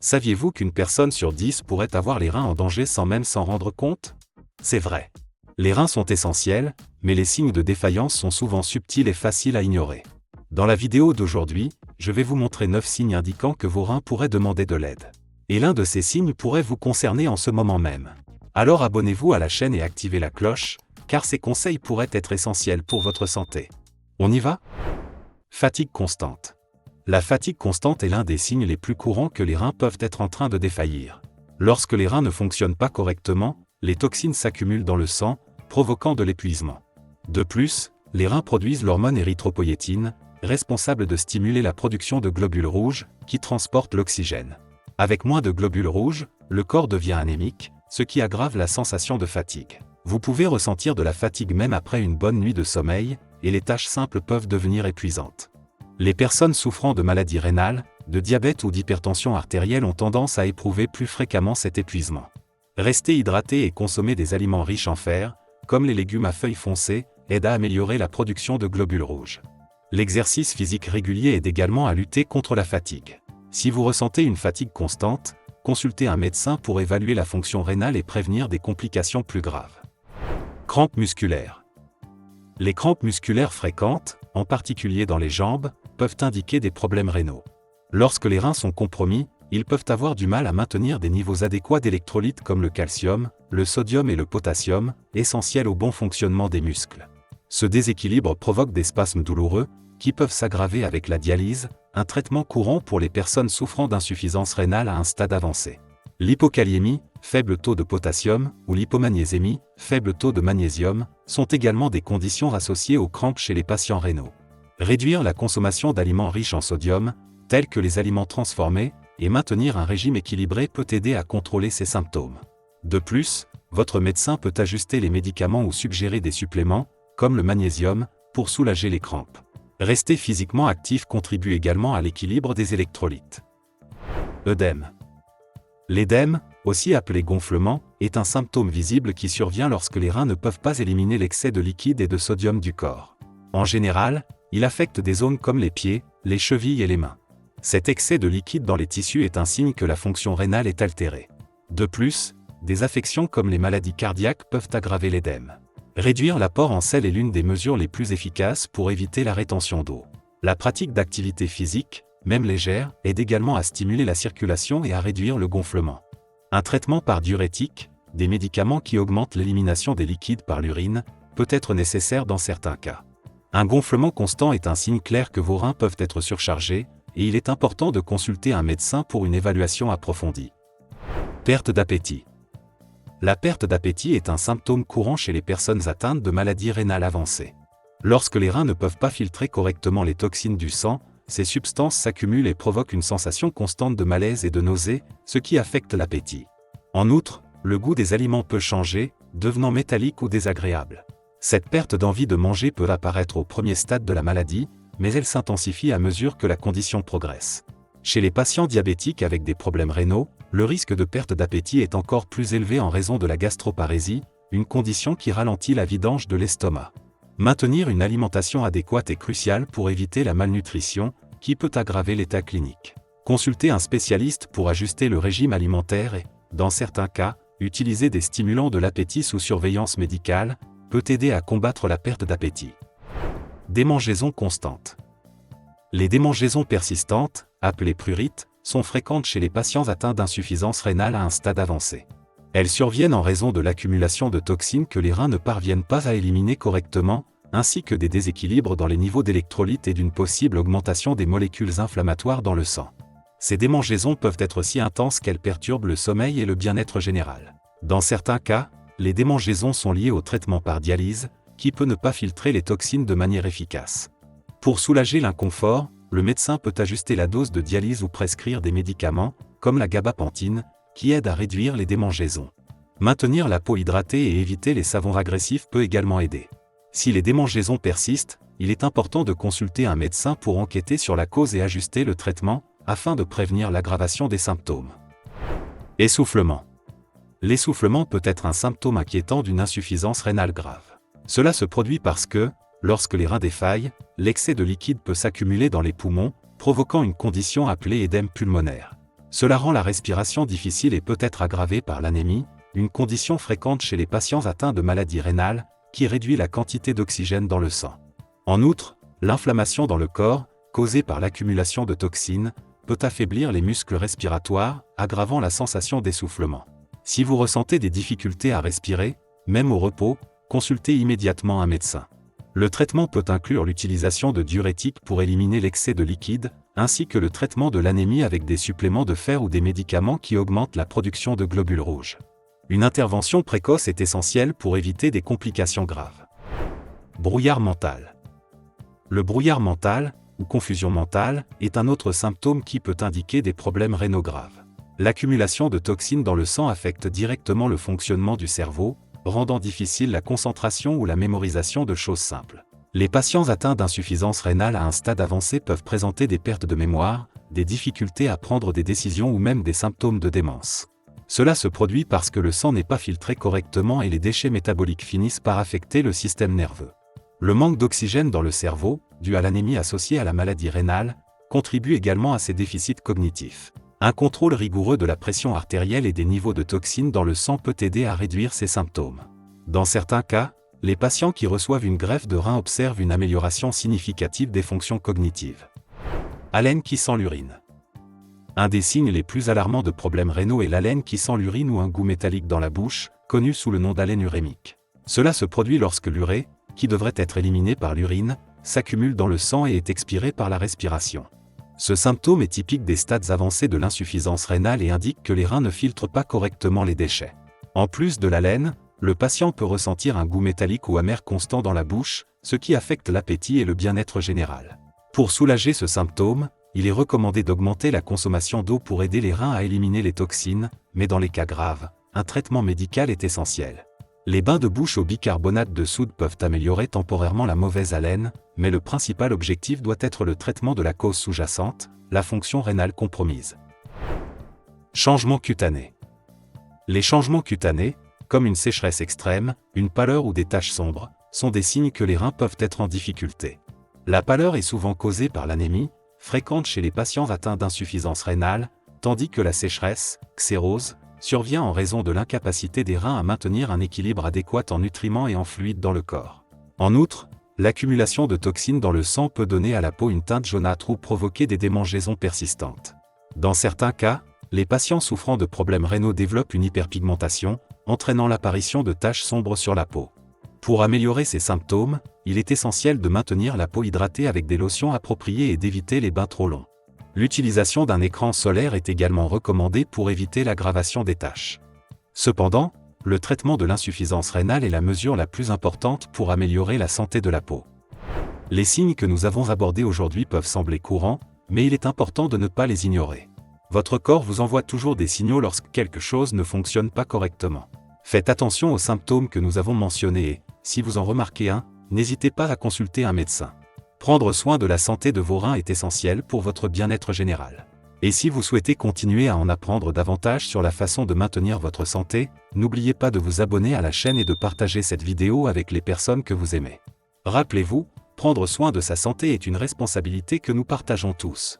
Saviez-vous qu'une personne sur 10 pourrait avoir les reins en danger sans même s'en rendre compte? C'est vrai. Les reins sont essentiels, mais les signes de défaillance sont souvent subtils et faciles à ignorer. Dans la vidéo d'aujourd'hui, je vais vous montrer 9 signes indiquant que vos reins pourraient demander de l'aide. Et l'un de ces signes pourrait vous concerner en ce moment même. Alors abonnez-vous à la chaîne et activez la cloche, car ces conseils pourraient être essentiels pour votre santé. On y va? Fatigue constante. La fatigue constante est l'un des signes les plus courants que les reins peuvent être en train de défaillir. Lorsque les reins ne fonctionnent pas correctement, les toxines s'accumulent dans le sang, provoquant de l'épuisement. De plus, les reins produisent l'hormone érythropoïétine, responsable de stimuler la production de globules rouges, qui transportent l'oxygène. Avec moins de globules rouges, le corps devient anémique, ce qui aggrave la sensation de fatigue. Vous pouvez ressentir de la fatigue même après une bonne nuit de sommeil, et les tâches simples peuvent devenir épuisantes. Les personnes souffrant de maladies rénales, de diabète ou d'hypertension artérielle ont tendance à éprouver plus fréquemment cet épuisement. Rester hydraté et consommer des aliments riches en fer, comme les légumes à feuilles foncées, aide à améliorer la production de globules rouges. L'exercice physique régulier aide également à lutter contre la fatigue. Si vous ressentez une fatigue constante, consultez un médecin pour évaluer la fonction rénale et prévenir des complications plus graves. Crampes musculaires. Les crampes musculaires fréquentes, en particulier dans les jambes, peuvent indiquer des problèmes rénaux. Lorsque les reins sont compromis, ils peuvent avoir du mal à maintenir des niveaux adéquats d'électrolytes comme le calcium, le sodium et le potassium, essentiels au bon fonctionnement des muscles. Ce déséquilibre provoque des spasmes douloureux, qui peuvent s'aggraver avec la dialyse, un traitement courant pour les personnes souffrant d'insuffisance rénale à un stade avancé. L'hypokaliémie, faible taux de potassium, ou l'hypomagnésémie, faible taux de magnésium, sont également des conditions associées aux crampes chez les patients rénaux. Réduire la consommation d'aliments riches en sodium, tels que les aliments transformés, et maintenir un régime équilibré peut aider à contrôler ces symptômes. De plus, votre médecin peut ajuster les médicaments ou suggérer des suppléments, comme le magnésium, pour soulager les crampes. Rester physiquement actif contribue également à l'équilibre des électrolytes. Œdème. L'édème, aussi appelé gonflement, est un symptôme visible qui survient lorsque les reins ne peuvent pas éliminer l'excès de liquide et de sodium du corps. En général, il affecte des zones comme les pieds, les chevilles et les mains. Cet excès de liquide dans les tissus est un signe que la fonction rénale est altérée. De plus, des affections comme les maladies cardiaques peuvent aggraver l'édème. Réduire l'apport en sel est l'une des mesures les plus efficaces pour éviter la rétention d'eau. La pratique d'activité physique, même légère, aide également à stimuler la circulation et à réduire le gonflement. Un traitement par diurétique, des médicaments qui augmentent l'élimination des liquides par l'urine, peut être nécessaire dans certains cas. Un gonflement constant est un signe clair que vos reins peuvent être surchargés, et il est important de consulter un médecin pour une évaluation approfondie. Perte d'appétit. La perte d'appétit est un symptôme courant chez les personnes atteintes de maladies rénales avancées. Lorsque les reins ne peuvent pas filtrer correctement les toxines du sang, ces substances s'accumulent et provoquent une sensation constante de malaise et de nausée, ce qui affecte l'appétit. En outre, le goût des aliments peut changer, devenant métallique ou désagréable. Cette perte d'envie de manger peut apparaître au premier stade de la maladie, mais elle s'intensifie à mesure que la condition progresse. Chez les patients diabétiques avec des problèmes rénaux, le risque de perte d'appétit est encore plus élevé en raison de la gastroparésie, une condition qui ralentit la vidange de l'estomac. Maintenir une alimentation adéquate est crucial pour éviter la malnutrition, qui peut aggraver l'état clinique. Consulter un spécialiste pour ajuster le régime alimentaire et, dans certains cas, utiliser des stimulants de l'appétit sous surveillance médicale, peut aider à combattre la perte d'appétit. Démangeaisons constantes. Les démangeaisons persistantes, appelées prurites, sont fréquentes chez les patients atteints d'insuffisance rénale à un stade avancé. Elles surviennent en raison de l'accumulation de toxines que les reins ne parviennent pas à éliminer correctement, ainsi que des déséquilibres dans les niveaux d'électrolytes et d'une possible augmentation des molécules inflammatoires dans le sang. Ces démangeaisons peuvent être si intenses qu'elles perturbent le sommeil et le bien-être général. Dans certains cas, les démangeaisons sont liées au traitement par dialyse, qui peut ne pas filtrer les toxines de manière efficace. Pour soulager l'inconfort, le médecin peut ajuster la dose de dialyse ou prescrire des médicaments, comme la gabapentine, qui aident à réduire les démangeaisons. Maintenir la peau hydratée et éviter les savons agressifs peut également aider. Si les démangeaisons persistent, il est important de consulter un médecin pour enquêter sur la cause et ajuster le traitement, afin de prévenir l'aggravation des symptômes. Essoufflement. L'essoufflement peut être un symptôme inquiétant d'une insuffisance rénale grave. Cela se produit parce que, lorsque les reins défaillent, l'excès de liquide peut s'accumuler dans les poumons, provoquant une condition appelée édème pulmonaire. Cela rend la respiration difficile et peut être aggravée par l'anémie, une condition fréquente chez les patients atteints de maladies rénales, qui réduit la quantité d'oxygène dans le sang. En outre, l'inflammation dans le corps, causée par l'accumulation de toxines, peut affaiblir les muscles respiratoires, aggravant la sensation d'essoufflement. Si vous ressentez des difficultés à respirer, même au repos, consultez immédiatement un médecin. Le traitement peut inclure l'utilisation de diurétiques pour éliminer l'excès de liquide, ainsi que le traitement de l'anémie avec des suppléments de fer ou des médicaments qui augmentent la production de globules rouges. Une intervention précoce est essentielle pour éviter des complications graves. Brouillard mental. Le brouillard mental, ou confusion mentale, est un autre symptôme qui peut indiquer des problèmes rénaux graves. L'accumulation de toxines dans le sang affecte directement le fonctionnement du cerveau, rendant difficile la concentration ou la mémorisation de choses simples. Les patients atteints d'insuffisance rénale à un stade avancé peuvent présenter des pertes de mémoire, des difficultés à prendre des décisions ou même des symptômes de démence. Cela se produit parce que le sang n'est pas filtré correctement et les déchets métaboliques finissent par affecter le système nerveux. Le manque d'oxygène dans le cerveau, dû à l'anémie associée à la maladie rénale, contribue également à ces déficits cognitifs. Un contrôle rigoureux de la pression artérielle et des niveaux de toxines dans le sang peut aider à réduire ces symptômes. Dans certains cas, les patients qui reçoivent une greffe de rein observent une amélioration significative des fonctions cognitives. Haleine qui sent l'urine. Un des signes les plus alarmants de problèmes rénaux est l'haleine qui sent l'urine ou un goût métallique dans la bouche, connu sous le nom d'haleine urémique. Cela se produit lorsque l'urée, qui devrait être éliminée par l'urine, s'accumule dans le sang et est expirée par la respiration. Ce symptôme est typique des stades avancés de l'insuffisance rénale et indique que les reins ne filtrent pas correctement les déchets. En plus de l'haleine, le patient peut ressentir un goût métallique ou amer constant dans la bouche, ce qui affecte l'appétit et le bien-être général. Pour soulager ce symptôme, il est recommandé d'augmenter la consommation d'eau pour aider les reins à éliminer les toxines, mais dans les cas graves, un traitement médical est essentiel. Les bains de bouche au bicarbonate de soude peuvent améliorer temporairement la mauvaise haleine, mais le principal objectif doit être le traitement de la cause sous-jacente, la fonction rénale compromise. Changements cutanés. Les changements cutanés, comme une sécheresse extrême, une pâleur ou des taches sombres, sont des signes que les reins peuvent être en difficulté. La pâleur est souvent causée par l'anémie, fréquente chez les patients atteints d'insuffisance rénale, tandis que la sécheresse, xérose, survient en raison de l'incapacité des reins à maintenir un équilibre adéquat en nutriments et en fluides dans le corps. En outre, l'accumulation de toxines dans le sang peut donner à la peau une teinte jaunâtre ou provoquer des démangeaisons persistantes. Dans certains cas, les patients souffrant de problèmes rénaux développent une hyperpigmentation, entraînant l'apparition de taches sombres sur la peau. Pour améliorer ces symptômes, il est essentiel de maintenir la peau hydratée avec des lotions appropriées et d'éviter les bains trop longs. L'utilisation d'un écran solaire est également recommandée pour éviter l'aggravation des taches. Cependant, le traitement de l'insuffisance rénale est la mesure la plus importante pour améliorer la santé de la peau. Les signes que nous avons abordés aujourd'hui peuvent sembler courants, mais il est important de ne pas les ignorer. Votre corps vous envoie toujours des signaux lorsque quelque chose ne fonctionne pas correctement. Faites attention aux symptômes que nous avons mentionnés et, si vous en remarquez un, n'hésitez pas à consulter un médecin. Prendre soin de la santé de vos reins est essentiel pour votre bien-être général. Et si vous souhaitez continuer à en apprendre davantage sur la façon de maintenir votre santé, n'oubliez pas de vous abonner à la chaîne et de partager cette vidéo avec les personnes que vous aimez. Rappelez-vous, prendre soin de sa santé est une responsabilité que nous partageons tous.